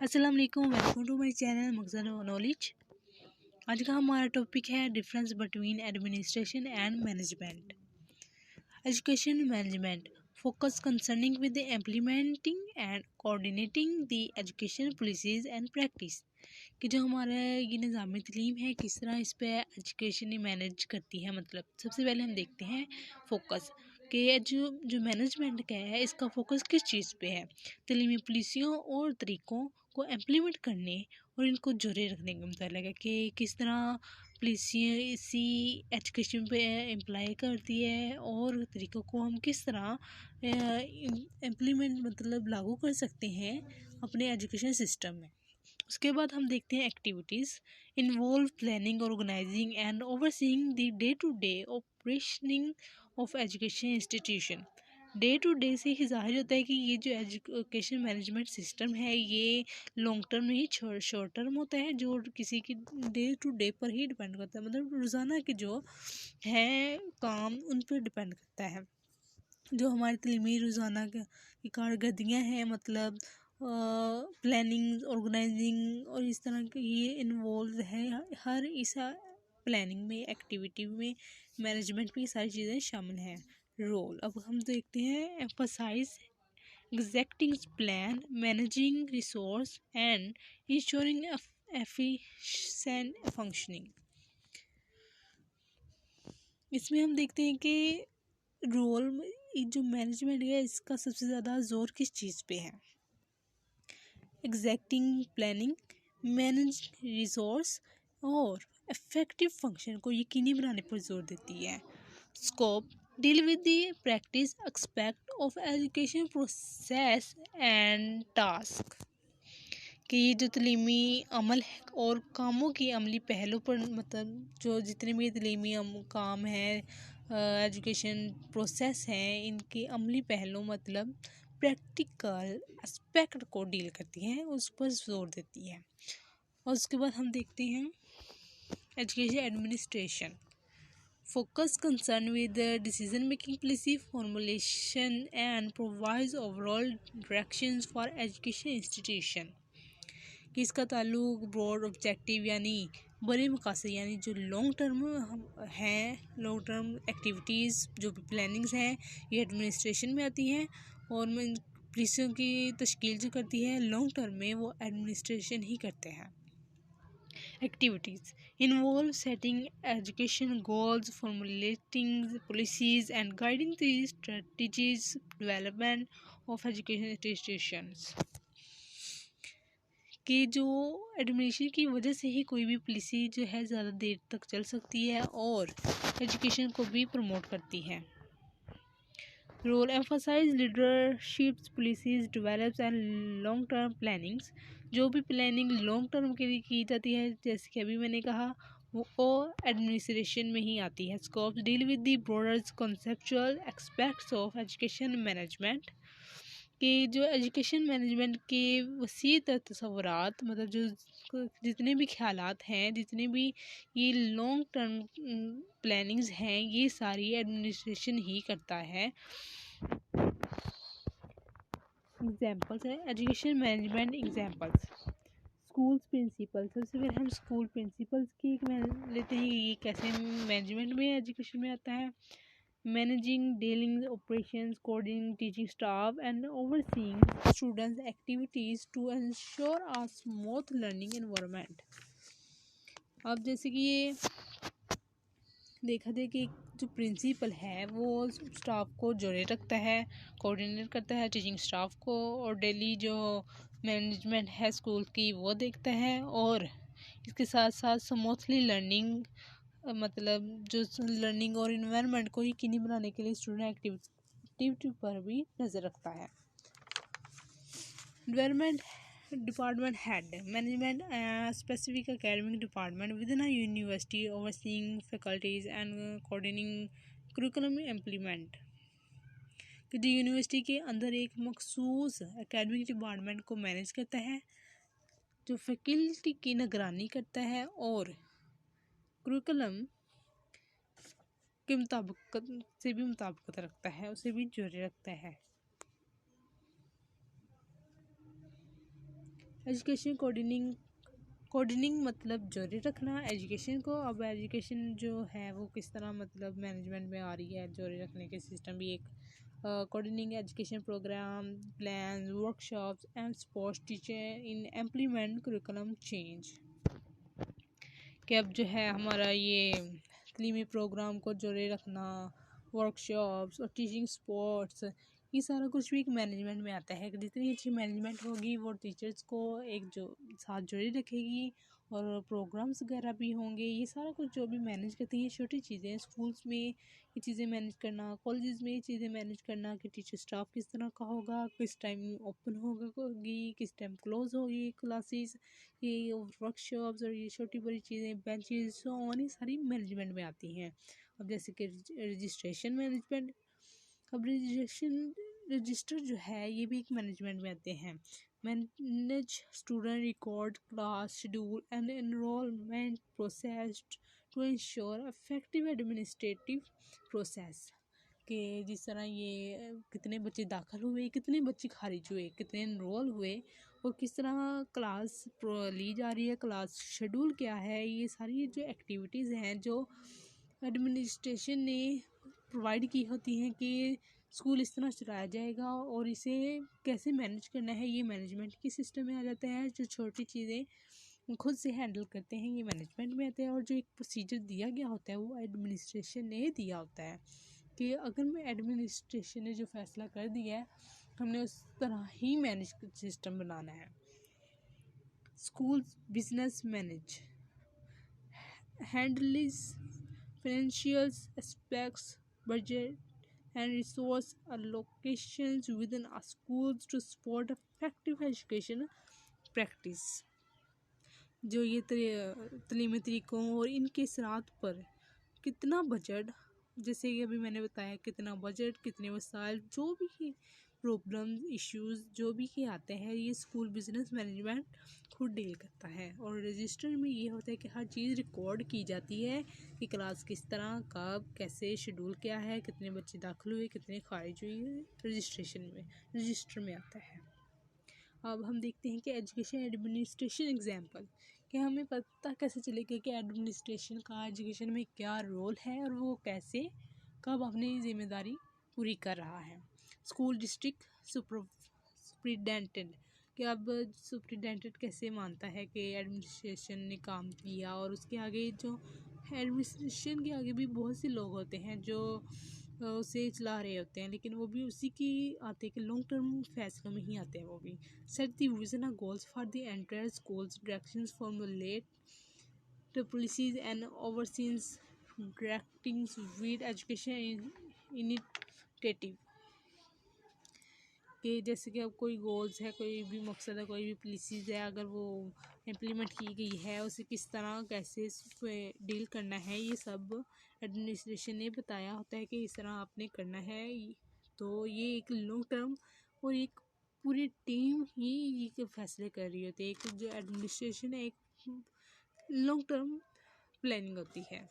अस्सलाम वालेकुम, welcome to my channel Makhzan knowledge. आज का हमारा टॉपिक है difference between administration and management. Education management focus concerning with the implementing and coordinating the education policies and practice, कि जो हमारा ये निज़ाम तलीम है किस तरह इस पे एजुकेशन मैनेज करती है। मतलब सबसे पहले हम देखते हैं फोकस कि जो मैनेजमेंट का है इसका फोकस किस चीज़ पे है। तलीमी पॉलिसियों और तरीक़ों को इम्प्लीमेंट करने और इनको जोड़े रखने का मतलब है कि किस तरह पॉलिसियाँ इसी एजुकेशन पे इम्प्लाई करती है और तरीक़ों को हम किस तरह इम्प्लीमेंट मतलब लागू कर सकते हैं अपने एजुकेशन सिस्टम में। उसके बाद हम देखते हैं activities involve planning, organising and overseeing the day to day operationing of education institution. Day to day से ही जाहिर होता है कि ये जो एजुकेशन मैनेजमेंट सिस्टम है ये लॉन्ग टर्म नहीं शॉर्ट टर्म होता है, जो किसी की डे टू डे पर ही डिपेंड करता है। मतलब रोज़ाना के जो है काम उन पर डिपेंड करता है। जो हमारी तलीमी रोज़ाना की कारकर्दगियाँ हैं, मतलब प्लानिंग, ऑर्गेनाइजिंग और इस तरह के ये इन्वॉल्व है। हर इस प्लानिंग में, एक्टिविटी में, मैनेजमेंट में ये सारी चीज़ें शामिल हैं। रोल अब हम देखते हैं emphasize exacting plan, managing resource and ensuring efficient functioning. इसमें हम देखते हैं कि रोल जो मैनेजमेंट है इसका सबसे ज़्यादा जोर किस चीज़ पे है। एग्जैक्टिंग प्लानिंग, मैनेज रिसोर्स और इफेक्टिव फंक्शन को यकीनी बनाने पर जोर देती है। Scope deal with the practice aspect of education process and task, कि ये जो तलीमी अमल और कामों की अमली पहलू पर, मतलब जो जितने भी तलीमी काम हैं, एजुकेशन प्रोसेस हैं, इनके अमली पहलू मतलब प्रैक्टिकल एस्पेक्ट को डील करती हैं, उस पर जोर देती है। और उसके बाद हम देखते हैं education administration focus concern with decision making, policy formulation and provides overall directions for education institution, कि इसका ताल्लुक ब्रॉड ऑब्जेक्टिव यानी बड़े मकासद, यानी जो लॉन्ग टर्म हैं, लॉन्ग टर्म एक्टिविटीज़ जो भी प्लानिंग्स हैं ये एडमिनिस्ट्रेशन में आती हैं, और पॉलिसियों की तश्कील जो करती है लॉन्ग टर्म में वो एडमिनिस्ट्रेशन ही करते हैं। Activities involve setting education goals, formulating policies and guiding the strategies development of education institutions, कि जो एडमिनिस्ट्रेशन की वजह से ही कोई भी पॉलिसी जो है ज़्यादा देर तक चल सकती है और एजुकेशन को भी प्रमोट करती है। Role emphasize leadership, policies develops and long term plannings, जो भी प्लानिंग लॉन्ग टर्म के लिए की जाती है जैसे कि अभी मैंने कहा वो एडमिनिस्ट्रेशन में ही आती है। Scope deal with the broader conceptual aspects of education management, कि जो एजुकेशन मैनेजमेंट के वसी तस्वुरात, मतलब जो जितने भी ख्यालात हैं, जितने भी ये लॉन्ग टर्म प्लानिंग्स हैं, ये सारी एडमिनिस्ट्रेशन ही करता है। एग्जाम्पल्स है education management examples. Schools principal, सबसे पहले हम स्कूल प्रिंसिपल्स की लेते हैं, ये कैसे मैनेजमेंट में एजुकेशन में आता है। Managing dealing operations, coordinating teaching staff and overseeing students activities to ensure a smooth learning environment. अब जैसे कि ये देखा जाए कि जो प्रिंसिपल है वो स्टाफ को जोड़े रखता है, कोऑर्डिनेट करता है टीचिंग स्टाफ को, और डेली जो मैनेजमेंट है स्कूल की वो देखता है, और इसके साथ साथ स्मूथली लर्निंग, मतलब जो लर्निंग और इन्वायरमेंट को यकीनी बनाने के लिए स्टूडेंट एक्टिविटी पर भी नज़र रखता है। Environment department head management specific academic department with in a university overseeing faculties and coordinating curriculum implement, कि जो यूनिवर्सिटी के अंदर एक मखसूस एकेडमिक डिपार्टमेंट को मैनेज करता है, जो फैकल्टी की निगरानी करता है और करिकुलम के मुताबिक से भी मुताबिकत रखता है, उसे भी जोड़े रखता है। एजुकेशन कोऑर्डिनेटिंग मतलब जारी रखना एजुकेशन को। अब एजुकेशन जो है वो किस तरह मतलब मैनेजमेंट में आ रही है, जारी रखने के सिस्टम भी एक coordinating education program plan workshops and sports teacher in implement curriculum change. कि अब जो है हमारा ये तलीमी प्रोग्राम को जारी रखना, वर्कशॉप्स और टीचिंग स्पोर्ट्स, ये सारा कुछ भी एक मैनेजमेंट में आता है कि जितनी अच्छी मैनेजमेंट होगी वो टीचर्स को एक जो साथ जोड़े रखेगी, और प्रोग्राम्स वगैरह भी होंगे। ये सारा कुछ जो भी मैनेज करती हैं, ये छोटी चीज़ें हैं। स्कूल्स में ये चीज़ें मैनेज करना, कॉलेजेस में ये चीज़ें मैनेज करना कि टीचर स्टाफ किस तरह का होगा, किस टाइम ओपन होगी, किस टाइम क्लोज होगी क्लासेस, ये वर्कशॉप्स और ये छोटी बड़ी चीज़ें बेंचेस ऑन, ये सारी मैनेजमेंट में आती हैं। अब जैसे कि रजिस्ट्रेशन मैनेजमेंट, अब रजिस्टर जो है ये भी एक मैनेजमेंट में आते हैं। Manage student record class schedule and enrolment process to ensure effective administrative process, कि जिस तरह ये कितने बच्चे दाखिल हुए, कितने बच्चे खारिज हुए, कितने इनरोल हुए, और किस तरह क्लास ली जा रही है, क्लास शेड्यूल क्या है, ये सारी जो एक्टिविटीज़ हैं जो एडमिनिस्ट्रेशन ने प्रोवाइड की होती हैं कि स्कूल इस तरह चलाया जाएगा और इसे कैसे मैनेज करना है, ये मैनेजमेंट के सिस्टम में आ जाता है। जो छोटी चीज़ें खुद से हैंडल करते हैं ये मैनेजमेंट में आते हैं, और जो एक प्रोसीजर दिया गया होता है वो एडमिनिस्ट्रेशन ने दिया होता है कि अगर मैं एडमिनिस्ट्रेशन ने जो फैसला कर दिया है हमने उस तरह ही मैनेज सिस्टम बनाना है। School business manage handles financial aspects, budget, and resource allocations within a schools to support effective education practice। जो ये तलीमी तरीक़ों और इनके असरात पर कितना बजट, जैसे कि अभी मैंने बताया कितना बजट, कितने वसाइल, जो भी प्रॉब्लम इश्यूज़ जो भी के आते हैं ये स्कूल बिजनेस मैनेजमेंट खुद डील करता है। और रजिस्टर में ये होता है कि हर चीज़ रिकॉर्ड की जाती है कि क्लास किस तरह कब कैसे शेड्यूल क्या है, कितने बच्चे दाखिल हुए, कितने खारिज हुए, रजिस्टर में आता है। अब हम देखते हैं कि एजुकेशन एडमिनिस्ट्रेशन एग्जाम्पल, कि हमें पता कैसे चलेगा कि एडमिनिस्ट्रेशन का एजुकेशन में क्या रोल है और वो कैसे कब अपनी ज़िम्मेदारी पूरी कर रहा है। स्कूल डिस्ट्रिक्ट सुपरिटेंडेंट, कि अब सुपरिटेंडेंट कैसे मानता है कि एडमिनिस्ट्रेशन ने काम किया, और उसके आगे जो एडमिनिस्ट्रेशन के आगे भी बहुत से लोग होते हैं जो उसे चला रहे होते हैं, लेकिन वो भी उसी की आते हैं कि लॉन्ग टर्म फैसलों में ही आते हैं वो भी। सेट द विजन और goals for the entire schools, directions formulate the policies and overseas directings with education initiative, कि जैसे कि अब कोई गोल्स है, कोई भी मकसद है, कोई भी पॉलिसीज़ है, अगर वो इम्प्लीमेंट की गई है उसे किस तरह कैसे डील करना है, ये सब एडमिनिस्ट्रेशन ने बताया होता है कि इस तरह आपने करना है। तो ये एक लॉन्ग टर्म और एक पूरी टीम ही ये फैसले कर रही होती है। एक जो एडमिनिस्ट्रेशन है एक लॉन्ग टर्म प्लानिंग होती है।